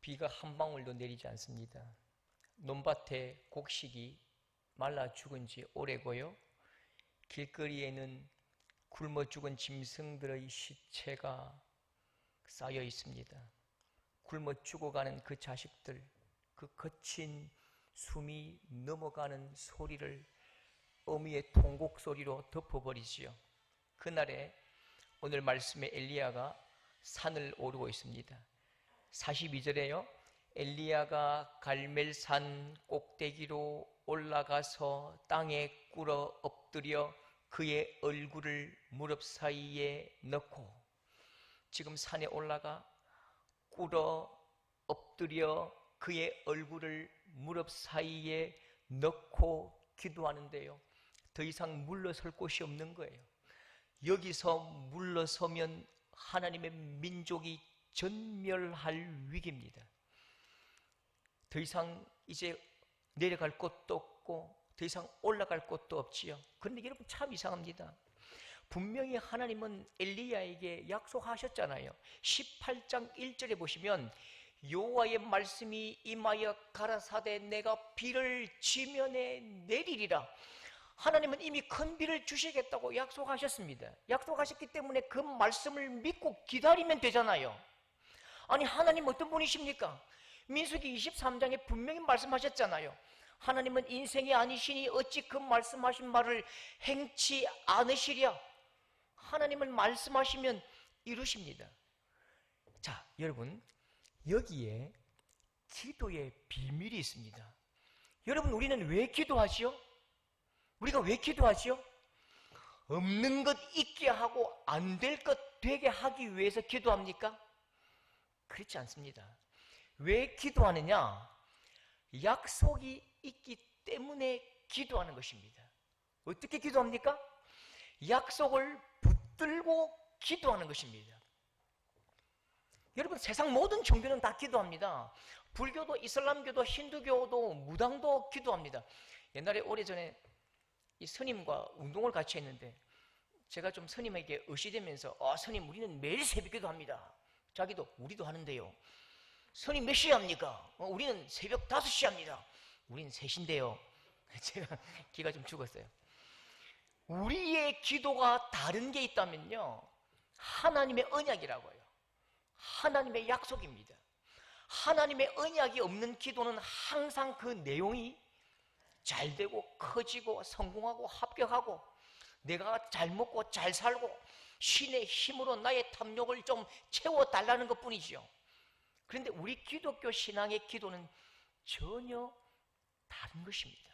비가 한 방울도 내리지 않습니다. 논밭에 곡식이 말라 죽은 지 오래고요. 길거리에는 굶어 죽은 짐승들의 시체가 쌓여 있습니다. 굶어 죽어가는 그 자식들, 그 거친 숨이 넘어가는 소리를 어미의 통곡 소리로 덮어버리지요. 그날에 오늘 말씀에 엘리야가 산을 오르고 있습니다. 42절에요. 엘리야가 갈멜산 꼭대기로 올라가서 땅에 꿇어 엎드려 그의 얼굴을 무릎 사이에 넣고, 지금 산에 올라가 꿇어 엎드려 그의 얼굴을 무릎 사이에 넣고 기도하는데요, 더 이상 물러설 곳이 없는 거예요. 여기서 물러서면 하나님의 민족이 전멸할 위기입니다. 더 이상 이제 내려갈 곳도 없고 더 이상 올라갈 곳도 없지요. 그런데 여러분, 참 이상합니다. 분명히 하나님은 엘리야에게 약속하셨잖아요. 18장 1절에 보시면 여호와의 말씀이 임하여 가라사대 내가 비를 지면에 내리리라. 하나님은 이미 큰 비를 주시겠다고 약속하셨습니다. 약속하셨기 때문에 그 말씀을 믿고 기다리면 되잖아요. 아니, 하나님 어떤 분이십니까? 민수기 23장에 분명히 말씀하셨잖아요. 하나님은 인생이 아니시니 어찌 그 말씀하신 말을 행치 않으시랴. 하나님은 말씀하시면 이루십니다. 자, 여러분, 여기에 기도의 비밀이 있습니다. 여러분, 우리는 왜 기도하지요? 우리가 왜 기도하지요? 없는 것 있게 하고 안 될 것 되게 하기 위해서 기도합니까? 그렇지 않습니다. 왜 기도하느냐? 약속이 있기 때문에 기도하는 것입니다. 어떻게 기도합니까? 약속을 붙들고 기도하는 것입니다. 여러분, 세상 모든 종교는 다 기도합니다. 불교도, 이슬람교도, 힌두교도, 무당도 기도합니다. 옛날에 오래전에 이 스님과 운동을 같이 했는데 제가 좀 스님에게 의시되면서, 스님, 우리는 매일 새벽기도 합니다. 자기도 우리도 하는데요. 스님 몇 시에 합니까? 우리는 새벽 5시에 합니다. 우리는 3시인데요. 제가 기가 좀 죽었어요. 우리의 기도가 다른 게 있다면요, 하나님의 언약이라고요. 하나님의 약속입니다. 하나님의 언약이 없는 기도는 항상 그 내용이 잘 되고 커지고 성공하고 합격하고 내가 잘 먹고 잘 살고 신의 힘으로 나의 탐욕을 좀 채워달라는 것뿐이죠. 그런데 우리 기독교 신앙의 기도는 전혀 다른 것입니다.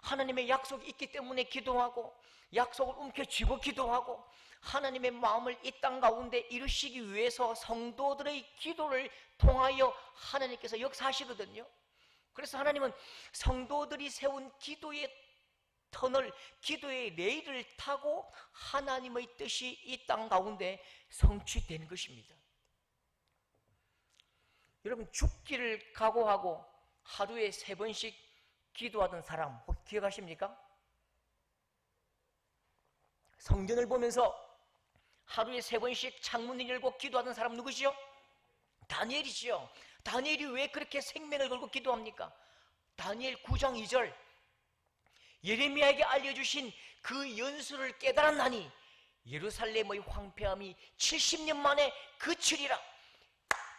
하나님의 약속이 있기 때문에 기도하고, 약속을 움켜쥐고 기도하고, 하나님의 마음을 이 땅 가운데 이루시기 위해서 성도들의 기도를 통하여 하나님께서 역사하시거든요. 그래서 하나님은 성도들이 세운 기도의 터널, 기도의 레일을 타고 하나님의 뜻이 이 땅 가운데 성취되는 것입니다. 여러분, 죽기를 각오하고 하루에 3번씩 기도하던 사람 혹시 기억하십니까? 성전을 보면서 하루에 3번씩 창문을 열고 기도하던 사람 누구시죠? 다니엘이지요. 다니엘이 왜 그렇게 생명을 걸고 기도합니까? 다니엘 9장 2절, 예레미야에게 알려주신 그 연수를 깨달았나니 예루살렘의 황폐함이 70년 만에 그치리라.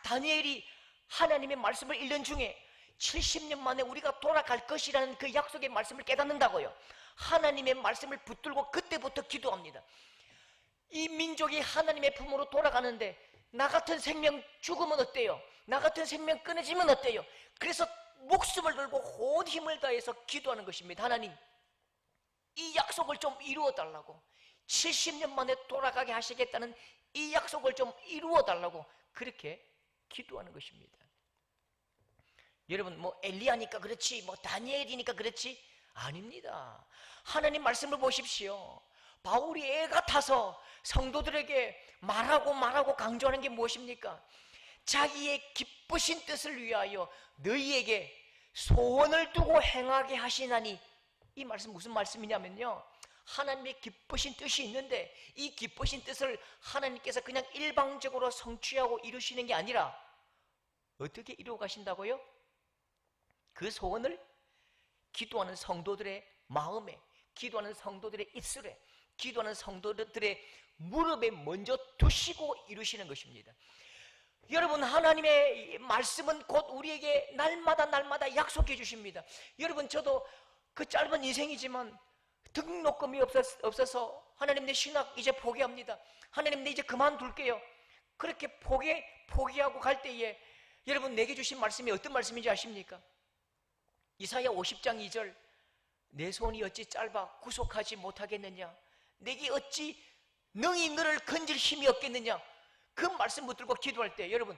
다니엘이 하나님의 말씀을 읽는 중에 70년 만에 우리가 돌아갈 것이라는 그 약속의 말씀을 깨닫는다고요. 하나님의 말씀을 붙들고 그때부터 기도합니다. 이 민족이 하나님의 품으로 돌아가는데 나 같은 생명 죽으면 어때요? 나 같은 생명 끊어지면 어때요? 그래서 목숨을 걸고 온 힘을 다해서 기도하는 것입니다. 하나님, 이 약속을 좀 이루어 달라고, 70년 만에 돌아가게 하시겠다는 이 약속을 좀 이루어 달라고 그렇게 기도하는 것입니다. 여러분, 뭐 엘리야니까 그렇지, 뭐 다니엘이니까 그렇지? 아닙니다. 하나님 말씀을 보십시오. 바울이 애가 타서 성도들에게 말하고 강조하는 게 무엇입니까? 자기의 기쁘신 뜻을 위하여 너희에게 소원을 두고 행하게 하시나니, 이 말씀 무슨 말씀이냐면요, 하나님의 기쁘신 뜻이 있는데 이 기쁘신 뜻을 하나님께서 그냥 일방적으로 성취하고 이루시는 게 아니라 어떻게 이루어 가신다고요? 그 소원을 기도하는 성도들의 마음에, 기도하는 성도들의 입술에, 기도하는 성도들의 무릎에 먼저 두시고 이루시는 것입니다. 여러분, 하나님의 말씀은 곧 우리에게 날마다 약속해 주십니다. 여러분, 저도 그 짧은 인생이지만 등록금이 없어서 하나님, 내 신학 이제 포기합니다. 하나님, 내 이제 그만둘게요. 그렇게 포기하고 갈 때에 여러분, 내게 주신 말씀이 어떤 말씀인지 아십니까? 이사야 50장 2절, 내 손이 어찌 짧아 구속하지 못하겠느냐, 내게 어찌 능히 너를 건질 힘이 없겠느냐. 그 말씀 붙들고 기도할 때, 여러분,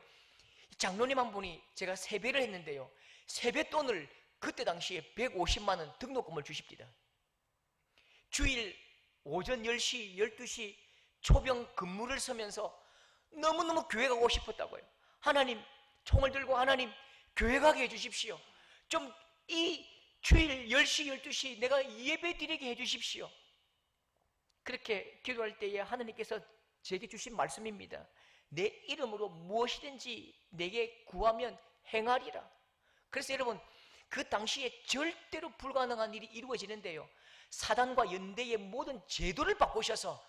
장로님 한 분이 제가 세배를 했는데요, 세뱃돈을 그때 당시에 150만 원 등록금을 주십니다. 주일 오전 10시, 12시 초병 근무를 서면서 너무너무 교회 가고 싶었다고요. 하나님, 총을 들고 하나님, 교회 가게 해주십시오. 좀 이 주일 10시, 12시 내가 예배 드리게 해주십시오. 그렇게 기도할 때에 하나님께서 제게 주신 말씀입니다. 내 이름으로 무엇이든지 내게 구하면 행하리라. 그래서 여러분, 그 당시에 절대로 불가능한 일이 이루어지는데요, 사단과 연대의 모든 제도를 바꾸셔서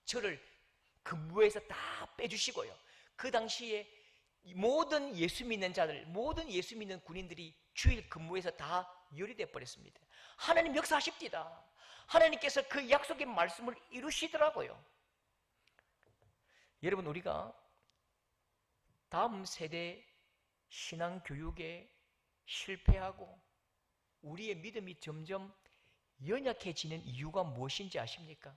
저를 근무에서 다 빼주시고요, 그 당시에 모든 예수 믿는 자들, 모든 예수 믿는 군인들이 주일 근무에서 다 열이돼 버렸습니다. 하나님 역사하십니다. 하나님께서 그 약속의 말씀을 이루시더라고요. 여러분, 우리가 다음 세대 신앙 교육에 실패하고 우리의 믿음이 점점 연약해지는 이유가 무엇인지 아십니까?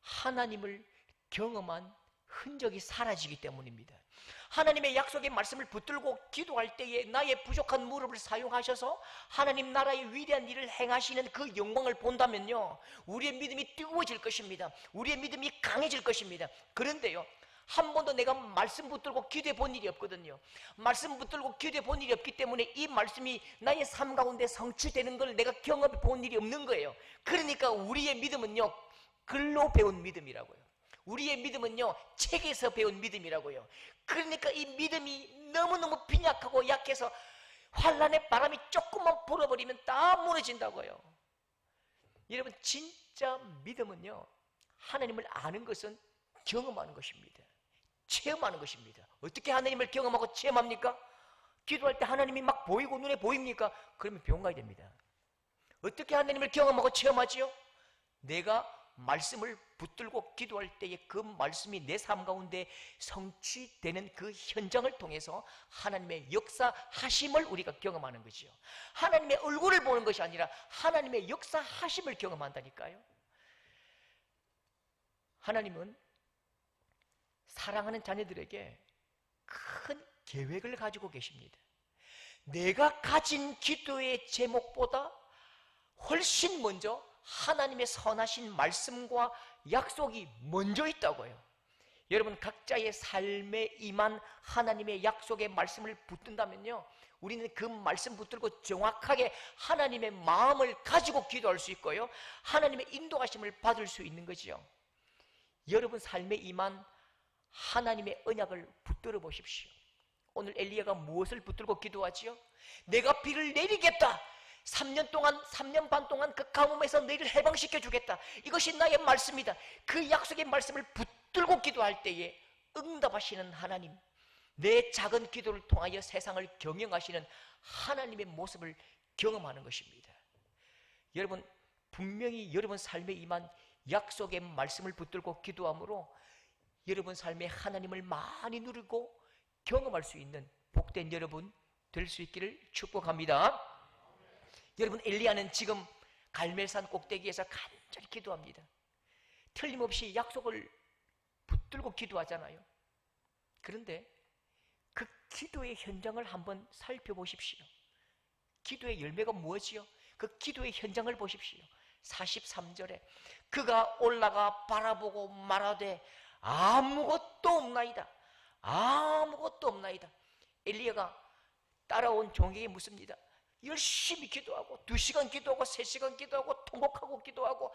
하나님을 경험한 흔적이 사라지기 때문입니다. 하나님의 약속의 말씀을 붙들고 기도할 때에 나의 부족한 무릎을 사용하셔서 하나님 나라의 위대한 일을 행하시는 그 영광을 본다면요, 우리의 믿음이 뜨거워질 것입니다. 우리의 믿음이 강해질 것입니다. 그런데요, 한 번도 내가 말씀 붙들고 기도해 본 일이 없거든요. 말씀 붙들고 기도해 본 일이 없기 때문에 이 말씀이 나의 삶 가운데 성취되는 걸 내가 경험해 본 일이 없는 거예요. 그러니까 우리의 믿음은요, 글로 배운 믿음이라고요. 우리의 믿음은요, 책에서 배운 믿음이라고요. 그러니까 이 믿음이 너무너무 빈약하고 약해서 환란의 바람이 조금만 불어버리면 다 무너진다고요. 여러분, 진짜 믿음은요, 하나님을 아는 것은 경험하는 것입니다. 체험하는 것입니다. 어떻게 하나님을 경험하고 체험합니까? 기도할 때 하나님이 막 보이고 눈에 보입니까? 그러면 병원 가야 됩니다. 어떻게 하나님을 경험하고 체험하지요? 내가 말씀을 붙들고 기도할 때에 그 말씀이 내 삶 가운데 성취되는 그 현장을 통해서 하나님의 역사하심을 우리가 경험하는 거죠. 하나님의 얼굴을 보는 것이 아니라 하나님의 역사하심을 경험한다니까요. 하나님은 사랑하는 자녀들에게 큰 계획을 가지고 계십니다. 내가 가진 기도의 제목보다 훨씬 먼저 하나님의 선하신 말씀과 약속이 먼저 있다고요. 여러분, 각자의 삶에 임한 하나님의 약속의 말씀을 붙든다면요, 우리는 그 말씀 붙들고 정확하게 하나님의 마음을 가지고 기도할 수 있고요, 하나님의 인도하심을 받을 수 있는 거죠. 여러분 삶에 임한 하나님의 언약을 붙들어 보십시오. 오늘 엘리야가 무엇을 붙들고 기도하지요? 내가 비를 내리겠다. 3년 반 동안 그 가뭄에서 너희를 해방시켜 주겠다. 이것이 나의 말씀이다. 그 약속의 말씀을 붙들고 기도할 때에 응답하시는 하나님, 내 작은 기도를 통하여 세상을 경영하시는 하나님의 모습을 경험하는 것입니다. 여러분, 분명히 여러분 삶에 임한 약속의 말씀을 붙들고 기도함으로 여러분 삶에 하나님을 많이 누리고 경험할 수 있는 복된 여러분 될 수 있기를 축복합니다. 여러분, 엘리야는 지금 갈멜산 꼭대기에서 간절히 기도합니다. 틀림없이 약속을 붙들고 기도하잖아요. 그런데 그 기도의 현장을 한번 살펴보십시오. 기도의 열매가 무엇이요? 그 기도의 현장을 보십시오. 43절에 그가 올라가 바라보고 말하되 아무것도 없나이다. 아무것도 없나이다. 엘리야가 따라온 종에게 묻습니다. 열심히 기도하고 2시간 기도하고 3시간 기도하고 통곡하고 기도하고,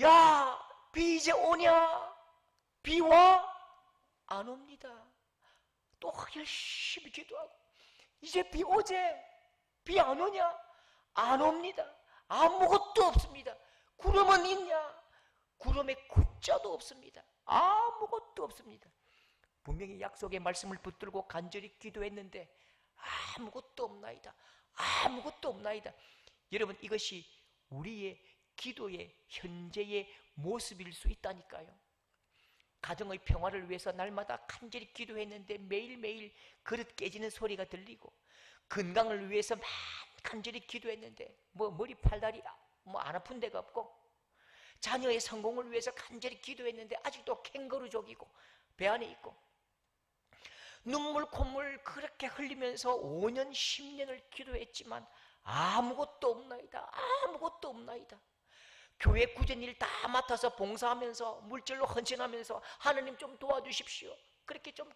야, 비 이제 오냐? 비 와? 안 옵니다. 또 열심히 기도하고, 이제 비 오제? 비 안 오냐? 안 옵니다. 아무것도 없습니다. 구름은 있냐? 구름에 굿자도 없습니다. 아무것도 없습니다. 분명히 약속의 말씀을 붙들고 간절히 기도했는데 아무것도 없나이다. 아무것도 없나이다. 여러분, 이것이 우리의 기도의 현재의 모습일 수 있다니까요. 가정의 평화를 위해서 날마다 간절히 기도했는데 매일매일 그릇 깨지는 소리가 들리고, 건강을 위해서 간절히 기도했는데 머리 팔다리 안 아픈 데가 없고, 자녀의 성공을 위해서 간절히 기도했는데 아직도 캥거루족이고 배 안에 있고, 눈물 콧물 그렇게 흘리면서 5년 10년을 기도했지만 아무것도 없나이다. 아무것도 없나이다. 교회 굳은 일 다 맡아서 봉사하면서 물질로 헌신하면서 하나님 좀 도와주십시오. 그렇게 좀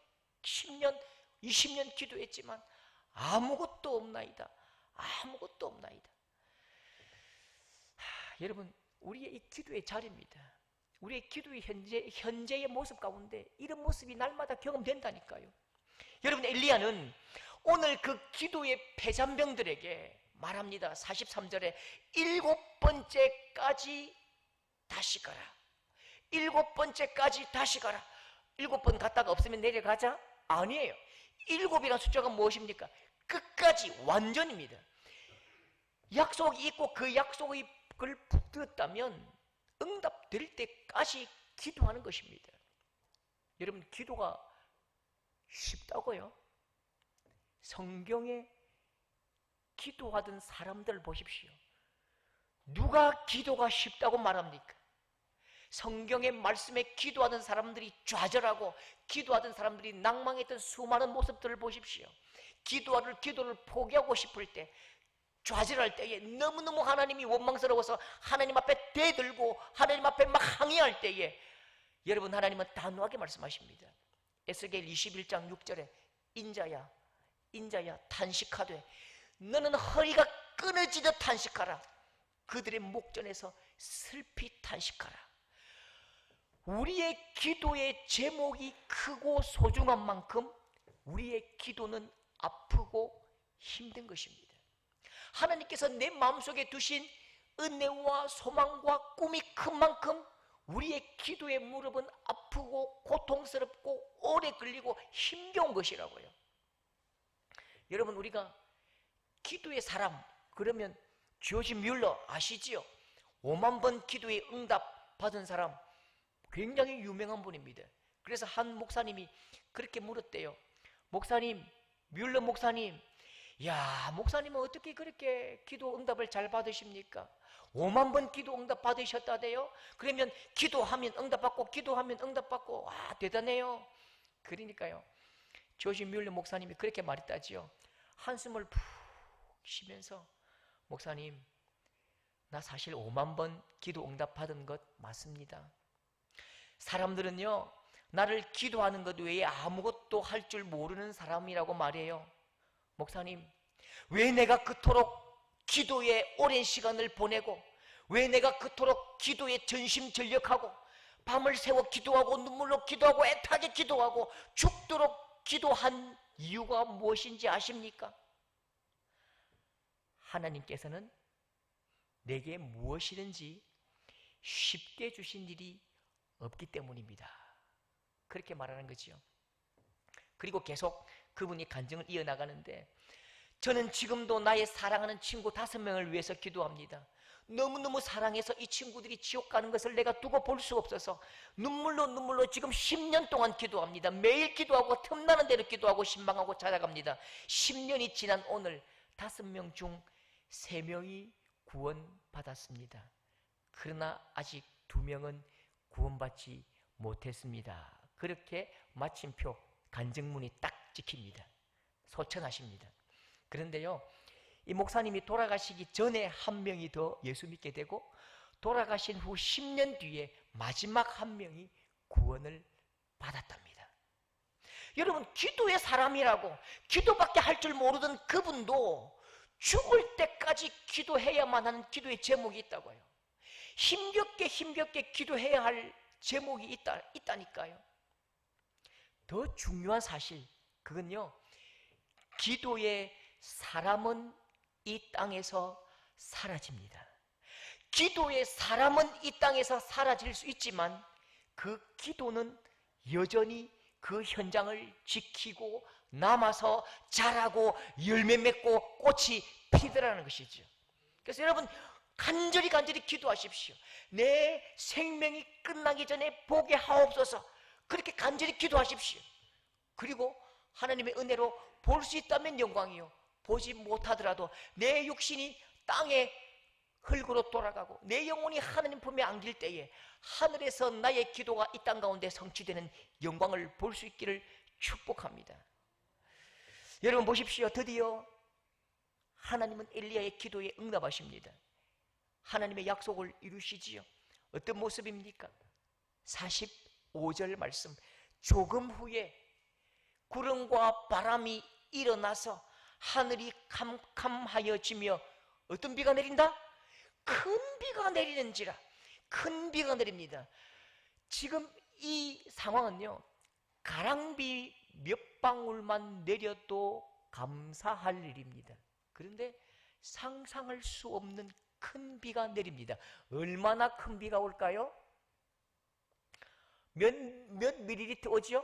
10년 20년 기도했지만 아무것도 없나이다. 아무것도 없나이다. 여러분, 우리의 이 기도의 자리입니다. 우리의 기도의 현재의 모습 가운데 이런 모습이 날마다 경험된다니까요. 여러분, 엘리야는 오늘 그 기도의 패잔병들에게 말합니다. 43절에 7번째까지 다시 가라. 7번째까지 다시 가라. 7번 갔다가 없으면 내려가자? 아니에요. 7이라는 숫자가 무엇입니까? 끝까지, 완전입니다. 약속이 있고 그 약속을 붙들었다면 응답될 때까지 기도하는 것입니다. 여러분, 기도가 쉽다고요? 성경에 기도하던 사람들 보십시오. 누가 기도가 쉽다고 말합니까? 성경의 말씀에 기도하던 사람들이 좌절하고 기도하던 사람들이 낭망했던 수많은 모습들을 보십시오. 기도를 포기하고 싶을 때, 좌절할 때에, 너무너무 하나님이 원망스러워서 하나님 앞에 대들고 하나님 앞에 막 항의할 때에 여러분, 하나님은 단호하게 말씀하십니다. 에스겔 21장 6절에 인자야 탄식하되 너는 허리가 끊어지듯 탄식하라. 그들의 목전에서 슬피 탄식하라. 우리의 기도의 제목이 크고 소중한 만큼 우리의 기도는 아프고 힘든 것입니다. 하나님께서 내 마음속에 두신 은혜와 소망과 꿈이 큰 만큼 우리의 기도의 무릎은 아프고 고통스럽고 오래 걸리고 힘겨운 것이라고요. 여러분, 우리가 기도의 사람 그러면 조지 뮬러 아시지요? 5만 번 기도의 응답 받은 사람, 굉장히 유명한 분입니다. 그래서 한 목사님이 그렇게 물었대요. 목사님, 뮬러 목사님, 야, 목사님은 어떻게 그렇게 기도 응답을 잘 받으십니까? 5만 번 기도 응답 받으셨다대요? 그러면 기도하면 응답받고 기도하면 응답받고, 와, 대단해요. 그러니까요, 조지 뮬러 목사님이 그렇게 말했다지요. 한숨을 푹 쉬면서, 목사님, 나 사실 5만 번 기도 응답 받은 것 맞습니다. 사람들은요, 나를 기도하는 것 외에 아무것도 할 줄 모르는 사람이라고 말해요. 목사님, 왜 내가 그토록 기도에 오랜 시간을 보내고, 왜 내가 그토록 기도에 전심전력하고 밤을 새워 기도하고 눈물로 기도하고 애타게 기도하고 죽도록 기도한 이유가 무엇인지 아십니까? 하나님께서는 내게 무엇이든지 쉽게 주신 일이 없기 때문입니다. 그렇게 말하는 거지요. 그리고 계속 그분이 간증을 이어나가는데, 저는 지금도 나의 사랑하는 친구 5명을 위해서 기도합니다. 너무너무 사랑해서 이 친구들이 지옥 가는 것을 내가 두고 볼 수 없어서 눈물로 지금 10년 동안 기도합니다. 매일 기도하고 틈나는 대로 기도하고 신방하고 찾아갑니다. 10년이 지난 오늘 5명 중 3명이 구원받았습니다. 그러나 아직 2명은 구원받지 못했습니다. 그렇게 마침표 간증문이 딱 찍힙니다. 소천하십니다. 그런데요, 이 목사님이 돌아가시기 전에 1명이 더 예수 믿게 되고, 돌아가신 후 10년 뒤에 마지막 1명이 구원을 받았답니다. 여러분, 기도의 사람이라고 기도밖에 할 줄 모르던 그분도 죽을 때까지 기도해야만 하는 기도의 제목이 있다고요. 힘겹게 기도해야 할 제목이 있다니까요. 더 중요한 사실, 그건요, 기도의 사람은 이 땅에서 사라집니다. 기도의 사람은 이 땅에서 사라질 수 있지만 그 기도는 여전히 그 현장을 지키고 남아서 자라고 열매 맺고 꽃이 피더라는 것이죠. 그래서 여러분 간절히 기도하십시오. 내 생명이 끝나기 전에 보게 하옵소서. 그렇게 간절히 기도하십시오. 그리고 하나님의 은혜로 볼 수 있다면 영광이요, 보지 못하더라도 내 육신이 땅에 흙으로 돌아가고 내 영혼이 하나님 품에 안길 때에 하늘에서 나의 기도가 이 땅 가운데 성취되는 영광을 볼 수 있기를 축복합니다. 여러분 보십시오. 드디어 하나님은 엘리야의 기도에 응답하십니다. 하나님의 약속을 이루시지요. 어떤 모습입니까? 45절 말씀, 조금 후에 구름과 바람이 일어나서 하늘이 캄캄하여지며 어떤 비가 내린다? 큰 비가 내리는지라. 큰 비가 내립니다. 지금 이 상황은요, 가랑비 몇 방울만 내려도 감사할 일입니다. 그런데 상상할 수 없는 큰 비가 내립니다. 얼마나 큰 비가 올까요? 몇 밀리리터 오죠?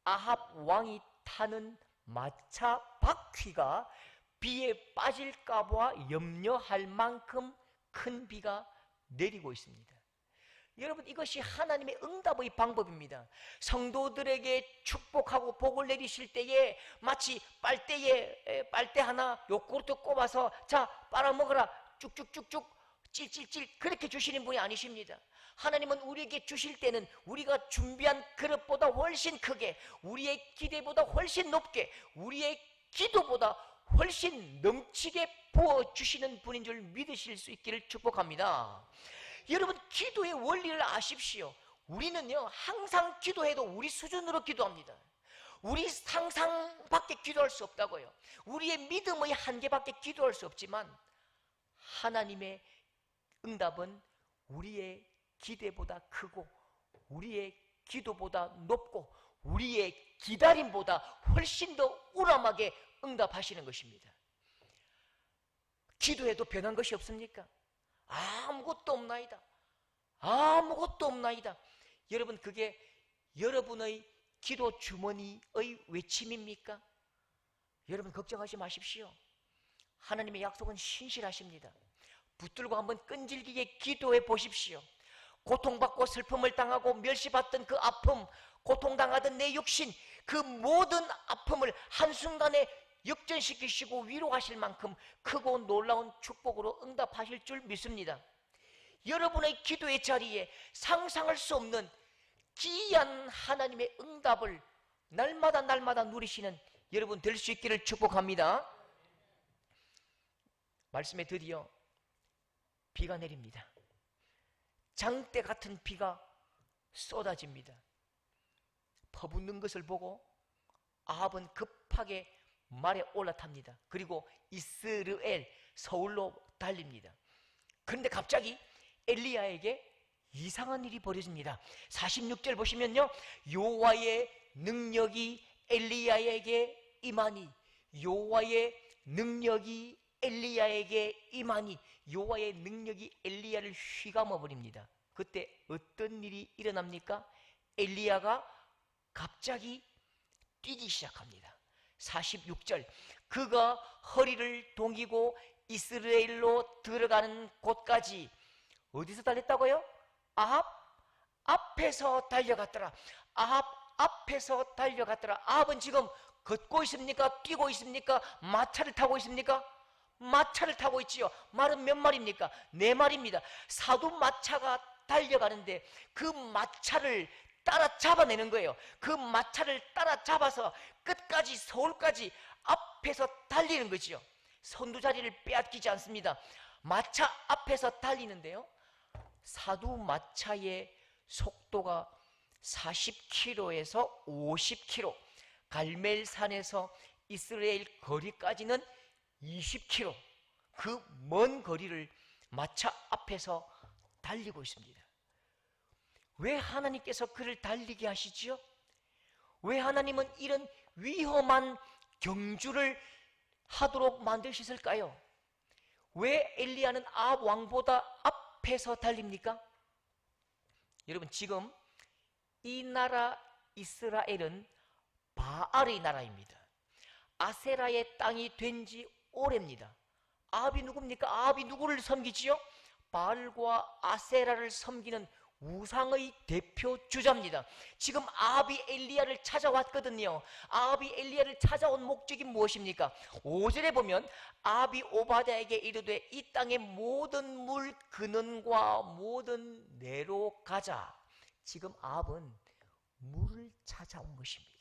아합 왕이 타는 마차 바퀴가 비에 빠질까 봐 염려할 만큼 큰 비가 내리고 있습니다. 여러분, 이것이 하나님의 응답의 방법입니다. 성도들에게 축복하고 복을 내리실 때에 마치 빨대 하나 요구르트 꼽아서 자 빨아먹어라 쭉쭉쭉쭉 찔찔찔 그렇게 주시는 분이 아니십니다. 하나님은 우리에게 주실 때는 우리가 준비한 그릇보다 훨씬 크게, 우리의 기대보다 훨씬 높게, 우리의 기도보다 훨씬 넘치게 부어주시는 분인 줄 믿으실 수 있기를 축복합니다. 여러분, 기도의 원리를 아십시오. 우리는요, 항상 기도해도 우리 수준으로 기도합니다. 우리 상상밖에 기도할 수 없다고요. 우리의 믿음의 한계밖에 기도할 수 없지만 하나님의 응답은 우리의 기대보다 크고 우리의 기도보다 높고 우리의 기다림보다 훨씬 더 우람하게 응답하시는 것입니다. 기도해도 변한 것이 없습니까? 아무것도 없나이다. 아무것도 없나이다. 여러분, 그게 여러분의 기도 주머니의 외침입니까? 여러분 걱정하지 마십시오. 하나님의 약속은 신실하십니다. 붙들고 한번 끈질기게 기도해 보십시오. 고통받고 슬픔을 당하고 멸시받던 그 아픔, 고통당하던 내 육신, 그 모든 아픔을 한순간에 역전시키시고 위로하실 만큼 크고 놀라운 축복으로 응답하실 줄 믿습니다. 여러분의 기도의 자리에 상상할 수 없는 기이한 하나님의 응답을 날마다 누리시는 여러분 될 수 있기를 축복합니다. 말씀에 드디어 비가 내립니다. 장대 같은 비가 쏟아집니다. 퍼붓는 것을 보고 아합은 급하게 말에 올라탑니다. 그리고 이스라엘 서울로 달립니다. 그런데 갑자기 엘리야에게 이상한 일이 벌어집니다. 46절 보시면요, 여호와의 능력이 엘리야에게 임하니, 여호와의 능력이 엘리야에게 임하니, 여호와의 능력이 엘리야를 휘감아 버립니다. 그때 어떤 일이 일어납니까? 엘리야가 갑자기 뛰기 시작합니다. 46절, 그가 허리를 동이고 이스라엘로 들어가는 곳까지 어디서 달렸다고요? 아합 앞에서 달려갔더라. 아합 앞에서 달려갔더라. 아합은 지금 걷고 있습니까? 뛰고 있습니까? 마차를 타고 있습니까? 마차를 타고 있지요. 말은 몇 마리입니까? 4마리입니다. 사두 마차가 달려가는데 그 마차를 따라 잡아내는 거예요. 그 마차를 따라 잡아서 끝까지 서울까지 앞에서 달리는 거지요. 선두자리를 빼앗기지 않습니다. 마차 앞에서 달리는데요, 사두 마차의 속도가 40km에서 50km, 갈멜산에서 이스라엘 거리까지는 20km, 그 먼 거리를 마차 앞에서 달리고 있습니다. 왜 하나님께서 그를 달리게 하시지요? 왜 하나님은 이런 위험한 경주를 하도록 만드셨을까요? 왜 엘리야는 아합 왕보다 앞에서 달립니까? 여러분, 지금 이 나라 이스라엘은 바알의 나라입니다. 아세라의 땅이 된 지 오래입니다. 아합이 누굽니까? 아합이 누구를 섬기지요? 바알과 아세라를 섬기는 우상의 대표 주자입니다. 지금 아합이 엘리야를 찾아왔거든요. 아합이 엘리야를 찾아온 목적이 무엇입니까? 5절에 보면 아합이 오바댜에게 이르되 이 땅의 모든 물 근원과 모든 내로 가자. 지금 아합은 물을 찾아온 것입니다.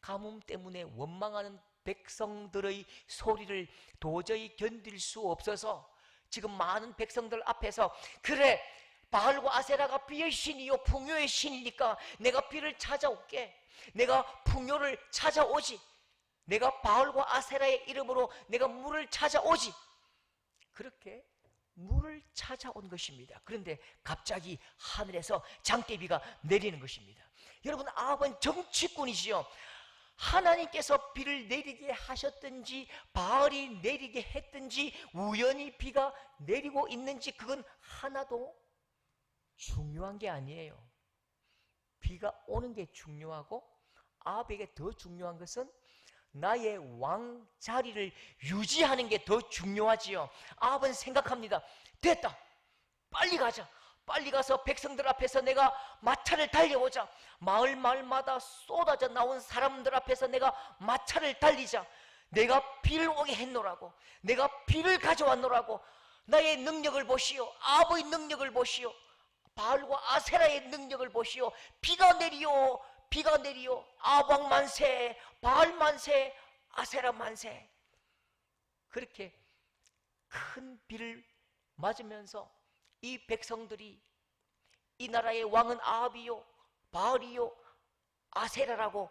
가뭄 때문에 원망하는 백성들의 소리를 도저히 견딜 수 없어서 지금 많은 백성들 앞에서, 그래, 바알과 아세라가 비의 신이요 풍요의 신이니까 내가 비를 찾아올게, 내가 풍요를 찾아오지, 내가 바알과 아세라의 이름으로 내가 물을 찾아오지, 그렇게 물을 찾아온 것입니다. 그런데 갑자기 하늘에서 장대비가 내리는 것입니다. 여러분, 아합은 정치꾼이지요. 하나님께서 비를 내리게 하셨든지 바알이 내리게 했든지 우연히 비가 내리고 있는지 그건 하나도 중요한 게 아니에요. 비가 오는 게 중요하고 아합에게 더 중요한 것은 나의 왕 자리를 유지하는 게 더 중요하지요. 아합은 생각합니다. 됐다, 빨리 가자. 빨리 가서 백성들 앞에서 내가 마차를 달려오자. 마을마다 쏟아져 나온 사람들 앞에서 내가 마차를 달리자. 내가 비를 오게 했노라고, 내가 비를 가져왔노라고. 나의 능력을 보시오. 아합의 능력을 보시오. 바알과 아세라의 능력을 보시오. 비가 내리오, 비가 내리오. 아합 왕 만세, 바알 만세, 아세라 만세. 그렇게 큰 비를 맞으면서 이 백성들이 이 나라의 왕은 아합이요 바알이요 아세라라고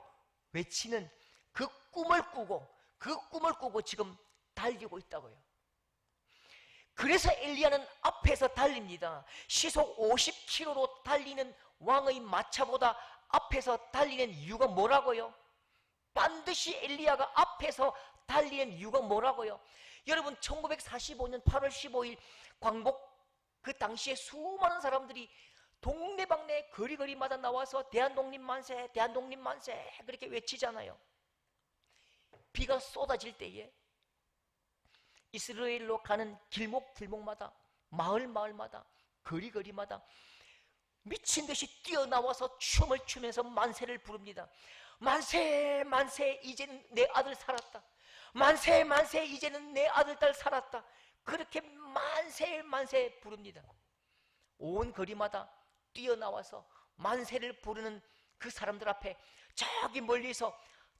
외치는 그 꿈을 꾸고 지금 달리고 있다고요. 그래서 엘리야는 앞에서 달립니다. 시속 50km로 달리는 왕의 마차보다 앞에서 달리는 이유가 뭐라고요? 반드시 엘리야가 앞에서 달리는 이유가 뭐라고요? 여러분, 1945년 8월 15일 광복, 그 당시에 수많은 사람들이 동네방네 거리마다 나와서 대한독립 만세, 대한독립 만세 그렇게 외치잖아요. 비가 쏟아질 때에 이스라엘로 가는 길목마다, 마을마다, 거리마다 미친 듯이 뛰어나와서 춤을 추면서 만세를 부릅니다. 만세, 만세, 이제는 내 아들 살았다. 만세, 만세, 이제는 내 아들 딸 살았다. 그렇게 만세, 만세 부릅니다. 온 거리마다 뛰어나와서 만세를 부르는 그 사람들 앞에 저기 멀리서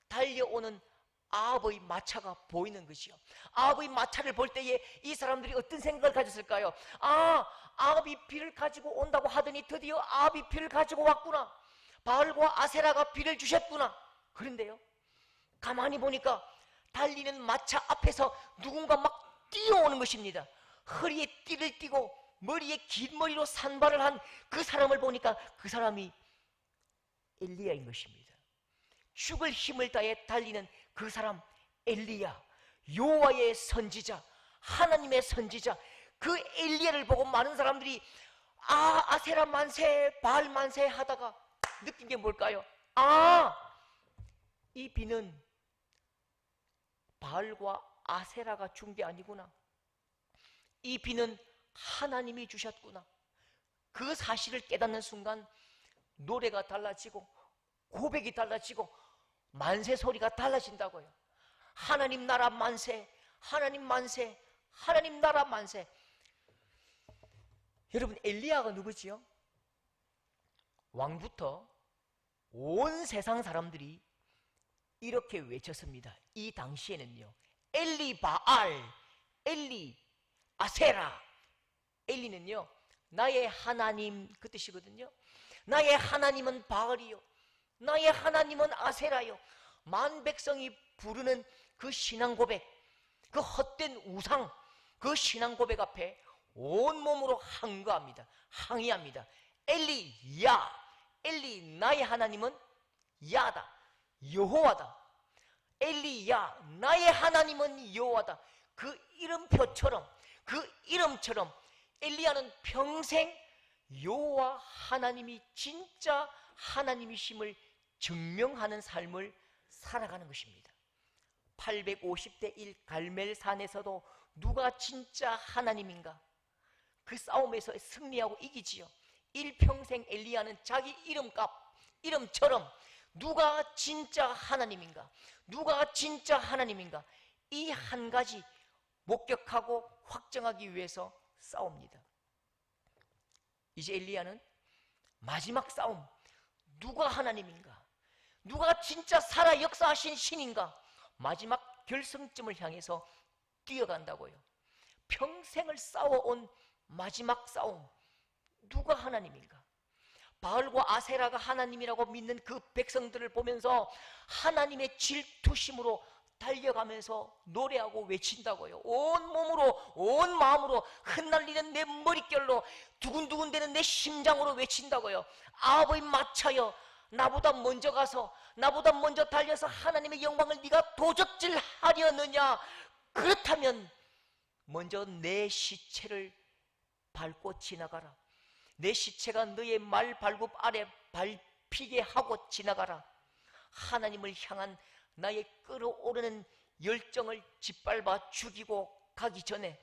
달려오는 아합의 마차가 보이는 것이요. 아합의 마차를 볼 때에 이 사람들이 어떤 생각을 가졌을까요? 아, 아합이 비를 가지고 온다고 하더니 드디어 아합이 비를 가지고 왔구나. 바알과 아세라가 비를 주셨구나. 그런데요, 가만히 보니까 달리는 마차 앞에서 누군가 막 뛰어오는 것입니다. 허리에 띠를 띠고 머리에 긴 머리로 산발을 한 그 사람을 보니까 그 사람이 엘리야인 것입니다. 죽을 힘을 다해 달리는 그 사람 엘리야, 여호와의 선지자, 하나님의 선지자, 그 엘리야를 보고 많은 사람들이 아세라 만세, 바알 만세 하다가 느낀 게 뭘까요? 이 비는 바알과 아세라가 준 게 아니구나. 이 비는 하나님이 주셨구나. 그 사실을 깨닫는 순간 노래가 달라지고 고백이 달라지고 만세 소리가 달라진다고요. 하나님 나라 만세, 하나님 만세, 하나님 나라 만세. 여러분, 엘리야가 누구지요? 왕부터 온 세상 사람들이 이렇게 외쳤습니다. 이 당시에는요, 엘리 바알, 엘리 아세라. 엘리는요, 나의 하나님 그 뜻이거든요. 나의 하나님은 바알이요, 나의 하나님은 아세라요. 만 백성이 부르는 그 신앙 고백, 그 헛된 우상, 그 신앙 고백 앞에 온몸으로 항거합니다. 항의합니다. 엘리 야, 엘리 나의 하나님은 야다. 여호와다. 엘리야, 나의 하나님은 여호와다. 그 이름처럼 엘리야는 평생 여호와 하나님이 진짜 하나님이심을 증명하는 삶을 살아가는 것입니다. 850대 1 갈멜산에서도 누가 진짜 하나님인가? 그 싸움에서 승리하고 이기지요. 일평생 엘리야는 자기 이름처럼 누가 진짜 하나님인가? 누가 진짜 하나님인가? 이 한 가지 목격하고 확정하기 위해서 싸웁니다. 이제 엘리야는 마지막 싸움, 누가 하나님인가? 누가 진짜 살아 역사하신 신인가? 마지막 결승점을 향해서 뛰어간다고요. 평생을 싸워온 마지막 싸움, 누가 하나님인가? 바알과 아세라가 하나님이라고 믿는 그 백성들을 보면서 하나님의 질투심으로 달려가면서 노래하고 외친다고요. 온 몸으로, 온 마음으로, 흩날리는 내 머릿결로, 두근두근대는 내 심장으로 외친다고요. 아버지 마차여, 나보다 먼저 가서, 나보다 먼저 달려서 하나님의 영광을 네가 도적질하려느냐? 그렇다면 먼저 내 시체를 밟고 지나가라. 내 시체가 너의 말발굽 아래 밟히게 하고 지나가라. 하나님을 향한 나의 끓어오르는 열정을 짓밟아 죽이고 가기 전에,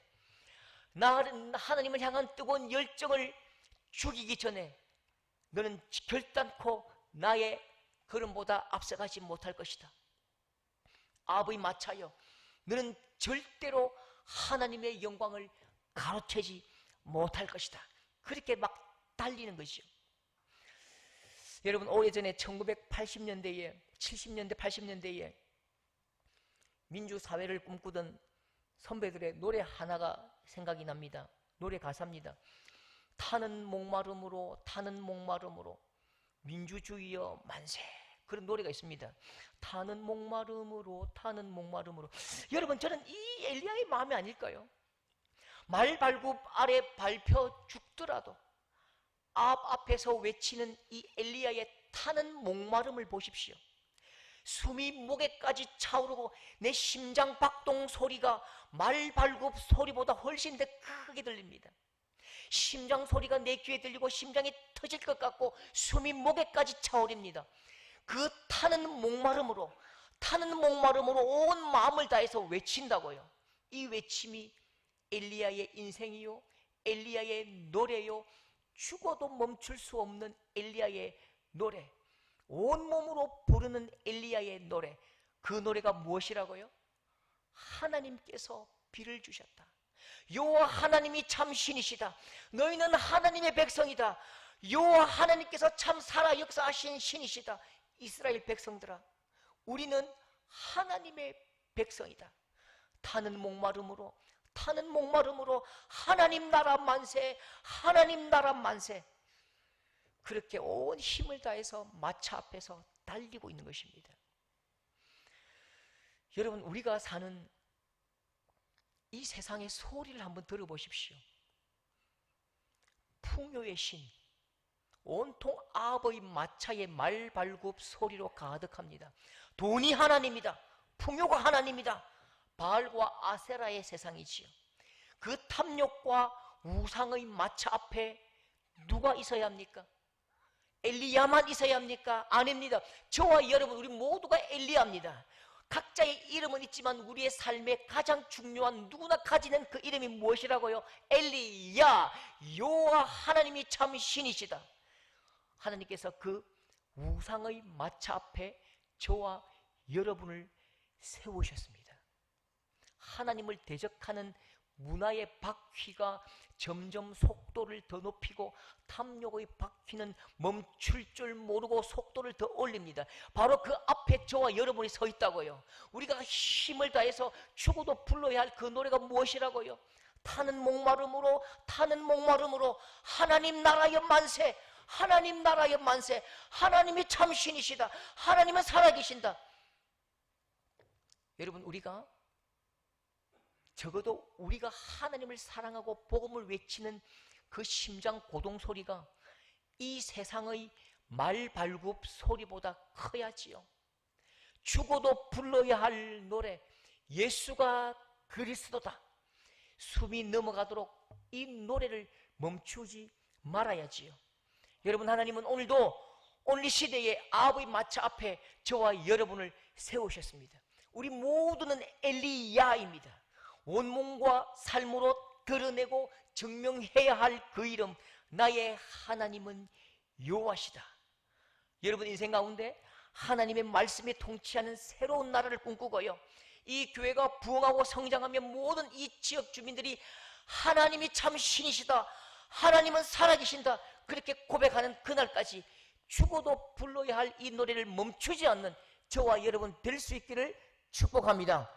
하나님을 향한 뜨거운 열정을 죽이기 전에 너는 결단코 나의 걸음보다 앞서가지 못할 것이다. 아버지 마차여, 너는 절대로 하나님의 영광을 가로채지 못할 것이다. 그렇게 막 달리는 것이죠. 여러분, 오래전에 1980년대에 70년대 80년대에 민주사회를 꿈꾸던 선배들의 노래 하나가 생각이 납니다. 노래 가사입니다. 타는 목마름으로 민주주의여 만세. 그런 노래가 있습니다. 타는 목마름으로. 여러분, 저는 이 엘리야의 마음이 아닐까요? 말발굽 아래 밟혀 죽더라도 앞에서 외치는 이 엘리야의 타는 목마름을 보십시오. 숨이 목에까지 차오르고 내 심장 박동 소리가 말발굽 소리보다 훨씬 더 크게 들립니다. 심장 소리가 내 귀에 들리고 심장이 터질 것 같고 숨이 목에까지 차오릅니다. 그 타는 목마름으로 온 마음을 다해서 외친다고요. 이 외침이 엘리야의 인생이요, 엘리야의 노래요, 죽어도 멈출 수 없는 엘리야의 노래, 온몸으로 부르는 엘리야의 노래. 그 노래가 무엇이라고요? 하나님께서 비를 주셨다. 여호와 하나님이 참 신이시다. 너희는 하나님의 백성이다. 여호와 하나님께서 참 살아 역사하신 신이시다. 이스라엘 백성들아, 우리는 하나님의 백성이다. 타는 목마름으로 하나님 나라 만세, 하나님 나라 만세. 그렇게 온 힘을 다해서 마차 앞에서 달리고 있는 것입니다. 여러분, 우리가 사는 이 세상의 소리를 한번 들어보십시오. 풍요의 신, 온통 아버지 마차의 말발굽 소리로 가득합니다. 돈이 하나님이다. 풍요가 하나님이다. 바알과 아세라의 세상이지요. 그 탐욕과 우상의 마차 앞에 누가 있어야 합니까? 엘리야만 있어야 합니까? 아닙니다. 저와 여러분, 우리 모두가 엘리야입니다. 각자의 이름은 있지만 우리의 삶에 가장 중요한, 누구나 가지는 그 이름이 무엇이라고요? 엘리야, 여호와 하나님이 참 신이시다. 하나님께서 그 우상의 마차 앞에 저와 여러분을 세우셨습니다. 하나님을 대적하는 문화의 바퀴가 점점 속도를 더 높이고 탐욕의 바퀴는 멈출 줄 모르고 속도를 더 올립니다. 바로 그 앞에 저와 여러분이 서 있다고요. 우리가 힘을 다해서 죽어도 불러야 할 그 노래가 무엇이라고요? 타는 목마름으로 하나님 나라여 만세, 하나님 나라여 만세. 하나님이 참 신이시다. 하나님은 살아계신다. 여러분, 우리가 적어도 우리가 하나님을 사랑하고 복음을 외치는 그 심장 고동 소리가 이 세상의 말발굽 소리보다 커야지요. 죽어도 불러야 할 노래, 예수가 그리스도다. 숨이 넘어가도록 이 노래를 멈추지 말아야지요. 여러분, 하나님은 오늘도 오늘 이 시대의 아버지 마차 앞에 저와 여러분을 세우셨습니다. 우리 모두는 엘리야입니다. 온몸과 삶으로 드러내고 증명해야 할 그 이름, 나의 하나님은 여호와시다. 여러분 인생 가운데 하나님의 말씀에 통치하는 새로운 나라를 꿈꾸고요, 이 교회가 부흥하고 성장하면 모든 이 지역 주민들이 하나님이 참 신이시다, 하나님은 살아계신다, 그렇게 고백하는 그날까지 죽어도 불러야 할 이 노래를 멈추지 않는 저와 여러분 될 수 있기를 축복합니다.